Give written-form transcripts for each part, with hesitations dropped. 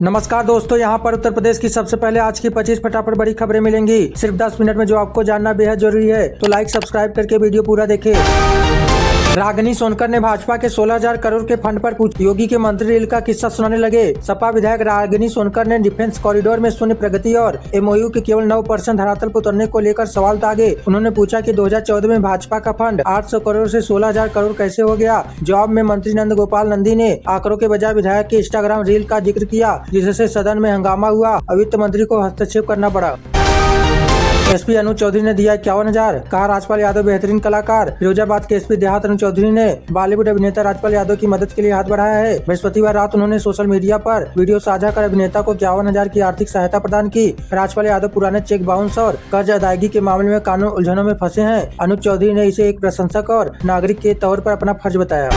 नमस्कार दोस्तों, यहाँ पर उत्तर प्रदेश की सबसे पहले आज की 25 फटाफट बड़ी खबरें मिलेंगी सिर्फ 10 मिनट में, जो आपको जानना बेहद जरूरी है। तो लाइक सब्सक्राइब करके वीडियो पूरा देखें। रागिनी सोनकर ने भाजपा के 16,000 करोड़ के फंड पर पूछ योगी के मंत्री रील का किस्सा सुनाने लगे। सपा विधायक रागिनी सोनकर ने डिफेंस कॉरिडोर में शून्य प्रगति और एमओयू के केवल 9% धरातल पर उतरने को लेकर सवाल दागे। उन्होंने पूछा कि 2014 में भाजपा का फंड 800 करोड़ से 16,000 करोड़ कैसे हो गया। जवाब में मंत्री नंद गोपाल नंदी ने आंकड़ों के बजाय विधायक के इंस्टाग्राम रील का जिक्र किया, जिससे सदन में हंगामा हुआ और वित्त मंत्री को हस्तक्षेप करना पड़ा। एसपी अनुज चौधरी ने दिया 51,000, कहा राजपाल यादव बेहतरीन कलाकार। फिरोजाबाद के एसपी देहात अनुज चौधरी ने बॉलीवुड अभिनेता राजपाल यादव की मदद के लिए हाथ बढ़ाया है। बृहस्पतिवार रात उन्होंने सोशल मीडिया पर वीडियो साझा कर अभिनेता को 51,000 की आर्थिक सहायता प्रदान की। राजपाल यादव पुराने चेक बाउंस और कर्ज अदायगी के मामले में कानून उलझनों में फंसे हैं। अनुज चौधरी ने इसे एक प्रशंसक और नागरिक के तौर पर अपना फर्ज बताया।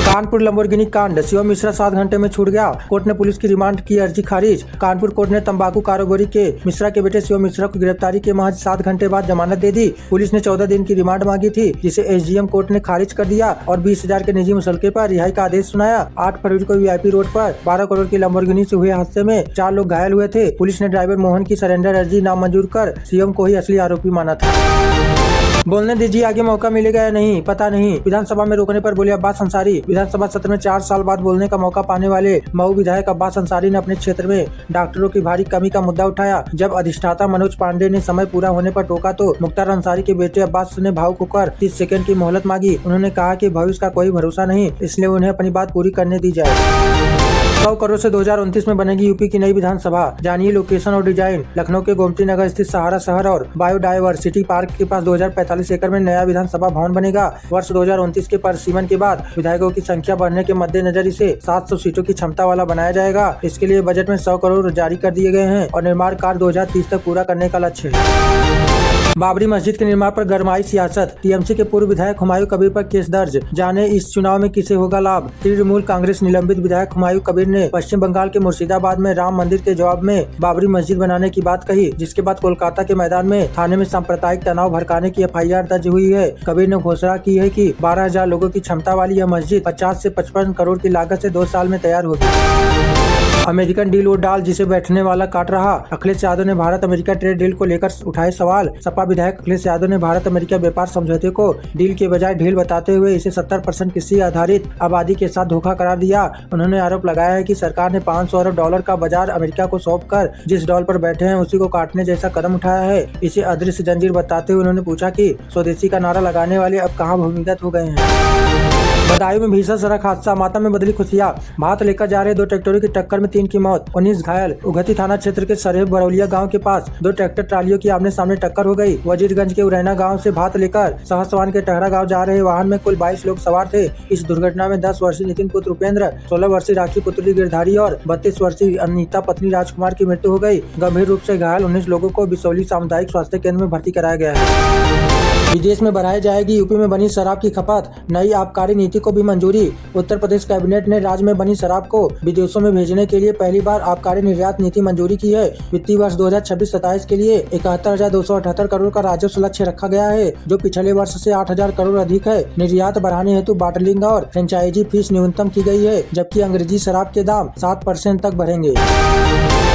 कानपुर लंबोर्गिनी कांड, शिवम मिश्रा 7 घंटे में छूट गया। कोर्ट ने पुलिस की रिमांड की अर्जी खारिज। कानपुर कोर्ट ने तंबाकू कारोबारी के मिश्रा के बेटे शिवम मिश्रा को गिरफ्तारी के महज 7 घंटे बाद जमानत दे दी। पुलिस ने 14 दिन की रिमांड मांगी थी, जिसे एसडीएम कोर्ट ने खारिज कर दिया और 20,000 के निजी मुसलके पर रिहाई का आदेश सुनाया। 8 फरवरी को वीआईपी रोड पर 12 करोड़ की लंबोर्गिनी से हुए हादसे में 4 लोग घायल हुए थे। पुलिस ने ड्राइवर मोहन की सरेंडर अर्जी नामंजूर कर शिवम को ही असली आरोपी माना था। बोलने दीजिए, आगे मौका मिलेगा या नहीं पता नहीं। विधानसभा में रोकने पर बोले अब्बास अंसारी। विधानसभा सत्र में 4 साल बाद बोलने का मौका पाने वाले मऊ विधायक अब्बास अंसारी ने अपने क्षेत्र में डॉक्टरों की भारी कमी का मुद्दा उठाया। जब अधिष्ठाता मनोज पांडे ने समय पूरा होने पर टोका तो मुख्तार अंसारी के बेटे अब्बास ने भावुक होकर 30 सेकंड की मोहलत मांगी। उन्होंने कहा कि भविष्य का कोई भरोसा नहीं, इसलिए उन्हें अपनी बात पूरी करने दी जाए। 100 करोड़ से 2029 में बनेगी यूपी की नई विधानसभा। जानिए लोकेशन और डिजाइन। लखनऊ के गोमती नगर स्थित सहारा शहर और बायोडायवर्सिटी पार्क के पास 2045 एकड़ में नया विधानसभा भवन बनेगा। वर्ष 2029 के परिसीमन के बाद विधायकों की संख्या बढ़ने के मद्देनजर इसे 700 सीटों की क्षमता वाला बनाया जाएगा। इसके लिए बजट में 100 करोड़ जारी कर दिए गए हैं और निर्माण कार्य 2030 तक पूरा करने का लक्ष्य है। बाबरी मस्जिद के निर्माण पर गरमाई सियासत। टीएमसी के पूर्व विधायक हुमायूं कबीर पर केस दर्ज। जाने इस चुनाव में किसे होगा लाभ। तृणमूल कांग्रेस निलंबित विधायक हुमायूं कबीर ने पश्चिम बंगाल के मुर्शिदाबाद में राम मंदिर के जवाब में बाबरी मस्जिद बनाने की बात कही, जिसके बाद कोलकाता के मैदान में थाने में सांप्रदायिक तनाव भड़काने की एफआईआर दर्ज हुई है। कबीर ने घोषणा की है कि 12,000 लोगों की क्षमता वाली यह मस्जिद 50 से 55 करोड़ की लागत से 2 साल में तैयार होगी। अमेरिकन डील वो डाल जिसे बैठने वाला काट रहा। अखिलेश यादव ने भारत अमेरिका ट्रेड डील को लेकर उठाए सवाल। सपा विधायक अखिलेश यादव ने भारत अमेरिका व्यापार समझौते को डील के बजाय ढील बताते हुए इसे 70% कृषि आधारित आबादी के साथ धोखा करार दिया। उन्होंने आरोप लगाया है कि सरकार ने 500 अरब डॉलर का बाजार अमेरिका को सौंप कर जिस डॉल पर बैठे हैं उसी को काटने जैसा कदम उठाया है। इसे अदृश्य जंजीर बताते हुए उन्होंने पूछा कि स्वदेशी का नारा लगाने वाले अब कहाँ भूमिगत हो गए हैं। बदायूं में भीषण सड़क हादसा, माता में बदली खुशियां। भात लेकर जा रहे 2 ट्रैक्टरों की टक्कर में 3 की मौत, 19 घायल। उगती थाना क्षेत्र के सरेब बरौलिया गांव के पास 2 ट्रैक्टर ट्रालियों की आमने सामने टक्कर हो गई। वजीरगंज के उरैना गांव से भात लेकर सहसवान के टहरा गांव जा रहे वाहन में कुल 22 लोग सवार थे। इस दुर्घटना में 10 वर्षीय नितिन पुत्र उपेंद्र, 16 वर्षीय राखी पुत्री गिरधारी और 32 वर्षीय अनीता पत्नी राजकुमार की मृत्यु हो गई। गंभीर रूप से घायल 19 लोगों को बिसौली सामुदायिक स्वास्थ्य केंद्र में भर्ती कराया गया है। विदेश में बढ़ाई जाएगी यूपी में बनी शराब की खपत, नई आबकारी नीति को भी मंजूरी। उत्तर प्रदेश कैबिनेट ने राज्य में बनी शराब को विदेशों में भेजने के लिए पहली बार आबकारी निर्यात नीति मंजूरी की है। वित्तीय वर्ष 2026-27 के लिए 71,278 करोड़ का राजस्व लक्ष्य रखा गया है, जो पिछले वर्ष से 8,000 करोड़ अधिक है। निर्यात बढ़ाने हेतु बॉटलिंग और फ्रेंचाइजी फीस न्यूनतम की गई है, जबकि अंग्रेजी शराब के दाम 7% तक बढ़ेंगे।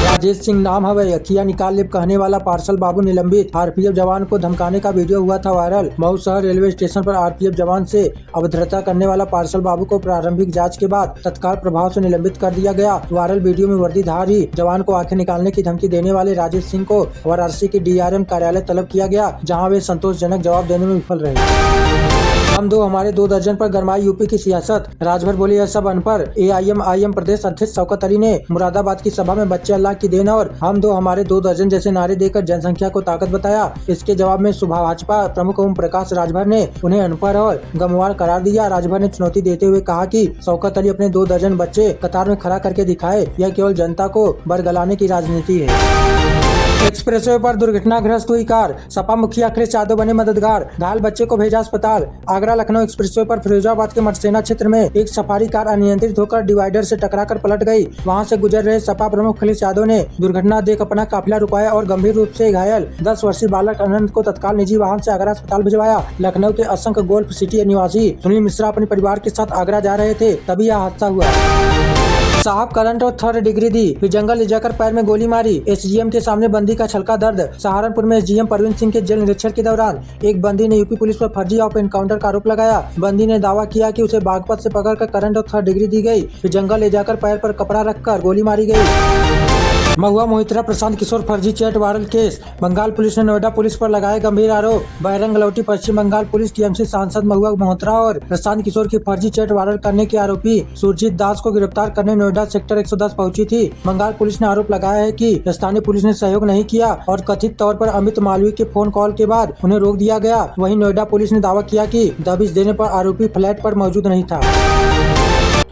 राजेश सिंह नाम हवे, अखिया निकाल लेब कहने वाला पार्सल बाबू निलंबित। आरपीएफ जवान को धमकाने का वीडियो हुआ था वायरल। मऊ शहर रेलवे स्टेशन पर आरपीएफ जवान से अभद्रता करने वाला पार्सल बाबू को प्रारंभिक जांच के बाद तत्काल प्रभाव से निलंबित कर दिया गया। वायरल वीडियो में वर्दीधारी जवान को आंखें निकालने की धमकी देने वाले राजेश सिंह को वाराणसी के डीआरएम कार्यालय तलब किया गया, जहाँ वे संतोषजनक जवाब देने में विफल रहे। हम दो हमारे 2 दर्जन पर गरमाई यूपी की सियासत। राजभर बोले यह सब अनपढ़। एआईएम प्रदेश अध्यक्ष शौकत अली ने मुरादाबाद की सभा में बच्चे अल्लाह की देन और हम दो हमारे 2 दर्जन जैसे नारे देकर जनसंख्या को ताकत बताया। इसके जवाब में भाजपा प्रमुख ओम प्रकाश राजभर ने उन्हें अनपढ़ और गमवार करार दिया। राजभर ने चुनौती देते हुए कहा कि शौकत अली अपने 2 दर्जन बच्चे कतार में खड़ा करके दिखाए, यह केवल जनता को बरगलाने की राजनीति है। एक्सप्रेसवे पर दुर्घटनाग्रस्त हुई कार, सपा मुखिया अखिलेश यादव बने मददगार। घायल बच्चे को भेजा अस्पताल। आगरा लखनऊ एक्सप्रेसवे पर फिरोजाबाद के मटसेना क्षेत्र में एक सफारी कार अनियंत्रित होकर डिवाइडर से टकराकर पलट गई। वहां से गुजर रहे सपा प्रमुख अखिलेश यादव ने दुर्घटना देख अपना काफिला रुकाया और गंभीर रूप से घायल 10 वर्षीय बालक अनंत को तत्काल निजी वाहन से आगरा अस्पताल भिजवाया। लखनऊ के असंख्य गोल्फ सिटी निवासी सुनील मिश्रा अपने परिवार के साथ आगरा जा रहे थे, तभी यह हादसा हुआ। साहब करंट और 3rd डिग्री दी, फिर जंगल ले जाकर पैर में गोली मारी। एसडीएम के सामने बंदी का छलका दर्द। सहारनपुर में एसडीएम परवीन सिंह के जेल निरीक्षण के दौरान एक बंदी ने यूपी पुलिस पर फर्जी ऑफ एनकाउंटर का आरोप लगाया। बंदी ने दावा किया कि उसे बागपत से पकड़कर करंट और 3rd डिग्री दी गई, फिर जंगल ले जाकर पैर पर कपड़ा रखकर गोली मारी गई। महुआ मोहितरा प्रशांत किशोर फर्जी chat viral case. Bengal police ने नोएडा पुलिस पर लगाए गंभीर आरोप। बहिरंग लौटी पश्चिम बंगाल पुलिस टीएमसी सांसद महुआ मोहितरा और प्रशांत किशोर की फर्जी चैट वायरल करने के आरोपी सुरजीत दास को गिरफ्तार करने नोएडा सेक्टर 110 पहुंची थी। बंगाल पुलिस ने आरोप लगाया है कि स्थानीय पुलिस ने सहयोग नहीं किया और कथित तौर पर अमित मालवीय के फोन कॉल के बाद उन्हें रोक दिया गया। वहीं नोएडा पुलिस ने दावा किया कि दबिश देने पर आरोपी फ्लैट पर मौजूद नहीं था।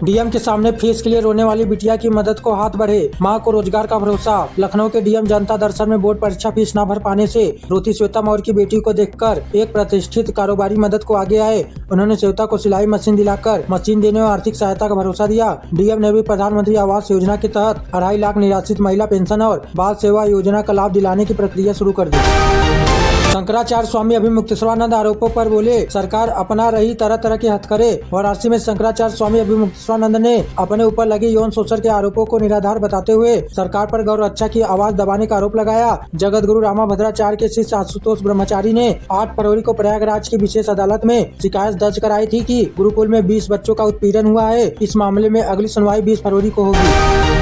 डीएम के सामने फीस के लिए रोने वाली बिटिया की मदद को हाथ बढ़े, मां को रोजगार का भरोसा। लखनऊ के डीएम जनता दर्शन में बोर्ड परीक्षा फीस न भर पाने से रोती श्वेता मौर्य की बेटी को देखकर एक प्रतिष्ठित कारोबारी मदद को आगे आए। उन्होंने श्वेता को सिलाई मशीन दिलाकर मशीन देने और आर्थिक सहायता का भरोसा दिया। डीएम ने भी प्रधानमंत्री आवास योजना के तहत 2.5 लाख निराश्रित महिला पेंशन और बाल सेवा योजना का लाभ दिलाने की प्रक्रिया शुरू कर दी। शंकराचार्य स्वामी अभिमुक्तेश्वरानंद आरोपों पर बोले, सरकार अपना रही तरह तरह के हथकरे। वाराणसी में शंकराचार्य स्वामी अभिमुक्तेश्वरानंद ने अपने ऊपर लगे यौन शोषण के आरोपों को निराधार बताते हुए सरकार पर गौ रक्षा की आवाज दबाने का आरोप लगाया। जगत गुरु रामाभद्राचार्य के शिष्य आशुतोष ब्रह्मचारी ने 8 फरवरी को प्रयागराज की विशेष अदालत में शिकायत दर्ज कराई थी कि गुरुकुल में 20 बच्चों का उत्पीड़न हुआ है। इस मामले में अगली सुनवाई 20 फरवरी को होगी।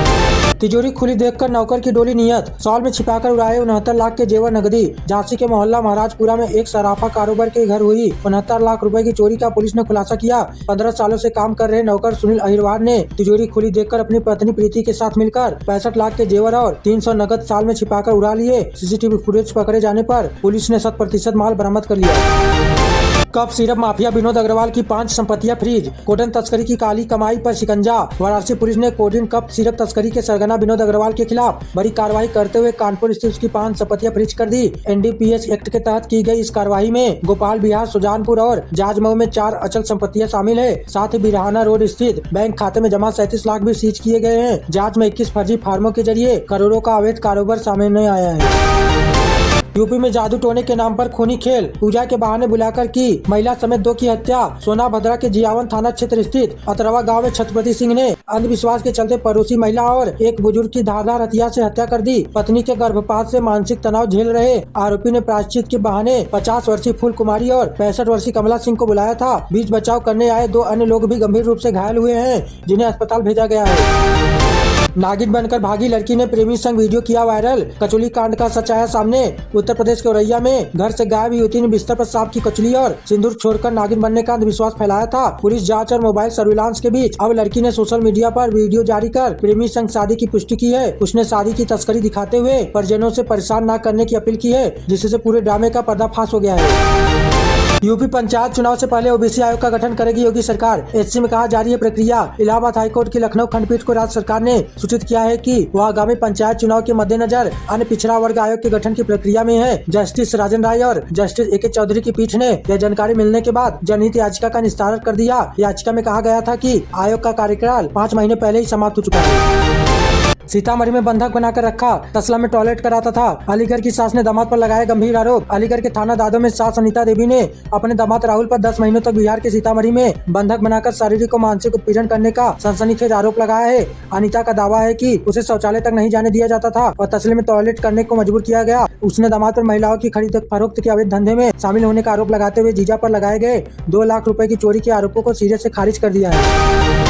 तिजोरी खुली देखकर नौकर की डोली नियत, सॉल में छिपाकर उड़ाए 69 लाख के जेवर नगदी। झांसी के मोहल्ला महाराजपुरा में एक सराफा कारोबार के घर हुई 69 लाख रुपए की चोरी का पुलिस ने खुलासा किया। 15 सालों से काम कर रहे नौकर सुनील अहिरवार ने तिजोरी खुली देखकर अपनी पत्नी प्रीति के साथ मिलकर 65 लाख के जेवर और 300 नगद साल में छिपाकर उड़ा लिए। सीसीटीवी फुटेज पकड़े जाने पर पुलिस ने 100% माल बरामद कर लिया। Cough syrup mafia Vinod Agarwal की 5 संपत्तियां फ्रीज। कोडन तस्करी की काली कमाई पर शिकंजा। वाराणसी पुलिस ने कोडन कप सिरप तस्करी के सरगना विनोद अग्रवाल के खिलाफ बड़ी कार्रवाई करते हुए कानपुर स्थित उसकी 5 संपत्तियां फ्रीज कर दी। एनडीपीएस एक्ट के तहत की गई इस कार्रवाई में गोपाल बिहार, सुजानपुर और जाजमऊ में 4 अचल संपत्तियां शामिल है। साथ ही बिरहाना रोड स्थित बैंक खाते में जमा 37 लाख भी सीज किए गए हैं। जाँच में 21 फर्जी फार्मों के जरिए करोड़ों का अवैध कारोबार सामने आया है। यूपी में जादू टोने के नाम पर खूनी खेल, पूजा के बहाने बुलाकर की महिला समेत 2 की हत्या। सोनाभद्रा के जियावन थाना क्षेत्र स्थित अतरवा गांव में छत्रपति सिंह ने अंधविश्वास के चलते पड़ोसी महिला और एक बुजुर्ग की धारदार हथियार से हत्या कर दी। पत्नी के गर्भपात से मानसिक तनाव झेल रहे आरोपी ने प्रायश्चित के बहाने 50 वर्षीय फूल कुमारी और 65 वर्षीय कमला सिंह को बुलाया था। बीच बचाव करने आए 2 अन्य लोग भी गंभीर रूप से घायल हुए हैं, जिन्हें अस्पताल भेजा गया है। नागिन बनकर भागी लड़की ने प्रेमी संग वीडियो किया वायरल। कचौली कांड का सच आया सामने। उत्तर प्रदेश के औरैया में घर से गायब युवती ने बिस्तर पर सांप की कचौली और सिंदूर छोड़कर नागिन बनने का अंधविश्वास फैलाया था। पुलिस जांच और मोबाइल सर्विलांस के बीच अब लड़की ने सोशल मीडिया पर वीडियो जारी कर प्रेमी संग शादी की पुष्टि की है। उसने शादी की तस्करी दिखाते हुए परिजनों से परेशान न करने की अपील की है, जिससे पूरे ड्रामे का पर्दाफाश हो गया है। यूपी पंचायत चुनाव से पहले ओबीसी आयोग का गठन करेगी योगी सरकार। एससी में कहा जारी है प्रक्रिया। इलाहाबाद हाईकोर्ट की लखनऊ खंडपीठ को राज्य सरकार ने सूचित किया है कि वह आगामी पंचायत चुनाव के मद्देनजर अन्य पिछड़ा वर्ग आयोग के गठन की प्रक्रिया में है। जस्टिस राजन राय और जस्टिस ए के चौधरी की पीठ ने यह जानकारी मिलने के बाद जनहित याचिका का निस्तारण कर दिया। याचिका में कहा गया था कि आयोग का कार्यकाल 5 महीने पहले ही समाप्त हो चुका है। सीतामढ़ी में बंधक बनाकर रखा, तसला में टॉयलेट कराता था। अलीगढ़ की सास ने दामाद पर लगाए गंभीर आरोप। अलीगढ़ के थाना दादो में सास अनीता देवी ने अपने दामाद राहुल पर 10 महीनों तक बिहार के सीतामढ़ी में बंधक बनाकर शारीरिक और मानसिक उत्पीड़न करने का सनसनीखेज आरोप लगाया है। अनीता का दावा है कि उसे शौचालय तक नहीं जाने दिया जाता था और तसले में टॉयलेट करने को मजबूर किया गया। उसने दामाद पर महिलाओं की खरीद फरोख्त के अवैध धंधे में शामिल होने का आरोप लगाते हुए जीजा पर लगाए गए 2 लाख रुपए की चोरी के आरोपों को सिरे से खारिज कर दिया है।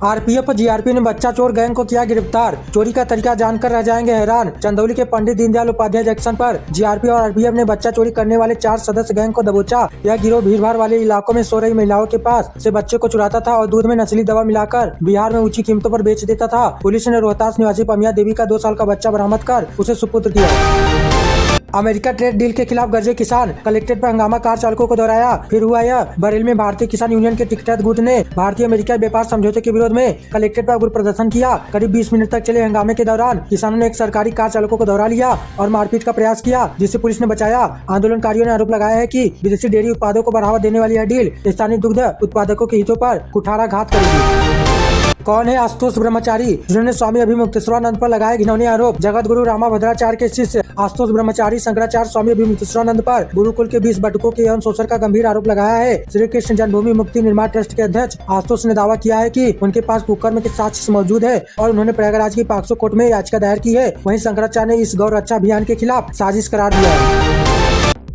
आरपीएफ और जीआरपी ने बच्चा चोर गैंग को किया गिरफ्तार। चोरी का तरीका जानकर रह जाएंगे हैरान। चंदौली के पंडित दीनदयाल उपाध्याय जंक्शन पर जीआरपी और आरपीएफ ने बच्चा चोरी करने वाले 4 सदस्य गैंग को दबोचा। यह गिरोह भीड़भाड़ वाले इलाकों में सो रही महिलाओं के पास से बच्चे को चुराता था और दूध में नस्ली दवा मिलाकर बिहार में ऊंची कीमतों पर बेच देता था। पुलिस ने रोहतास निवासी पमिया देवी का 2 साल का बच्चा बरामद कर उसे सुपुर्द किया। अमेरिका ट्रेड डील के खिलाफ गरजे किसान, कलेक्ट्रेट पर हंगामा, कार चालकों को दोहराया। फिर हुआ यह। बरेली में भारतीय किसान यूनियन के टिकटॉक गुट ने भारतीय अमेरिका व्यापार समझौते के विरोध में कलेक्ट्रेट पर उग्र प्रदर्शन किया। करीब 20 मिनट तक चले हंगामे के दौरान किसानों ने एक सरकारी कार चालकों को दोहरा लिया और मारपीट का प्रयास किया, जिससे पुलिस ने बचाया। आंदोलनकारियों ने आरोप लगाया है कि विदेशी डेयरी उत्पादों को बढ़ावा देने वाली यह डील स्थानीय दुग्ध उत्पादकों के हितों पर कुठाराघात करेगी। कौन है आशुतोष ब्रह्मचारी, जिन्होंने स्वामी अभिमुक्तेश्वरानंद पर लगाए घिनौने आरोप। जगत गुरु रामाभद्राचार्य के शिष्य आशुतोष ब्रह्मचारी शंकराचार्य स्वामी अभिमुक्तेश्वरानंद पर गुरुकुल के 20 बटुकों के यौन शोषण का गंभीर आरोप लगाया है। श्री कृष्ण जन्मभूमि मुक्ति निर्माण ट्रस्ट के अध्यक्ष आशुतोष ने दावा किया है कि उनके पास कुकर्म के साक्ष्य मौजूद है और उन्होंने प्रयागराज की पॉक्सो कोर्ट में याचिका दायर की है। वहीं शंकराचार्य ने इस गौ रक्षा अभियान के खिलाफ साजिश करार दिया है।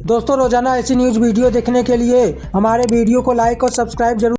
दोस्तों, रोजाना ऐसी न्यूज वीडियो देखने के लिए हमारे वीडियो को लाइक और सब्सक्राइब जरूर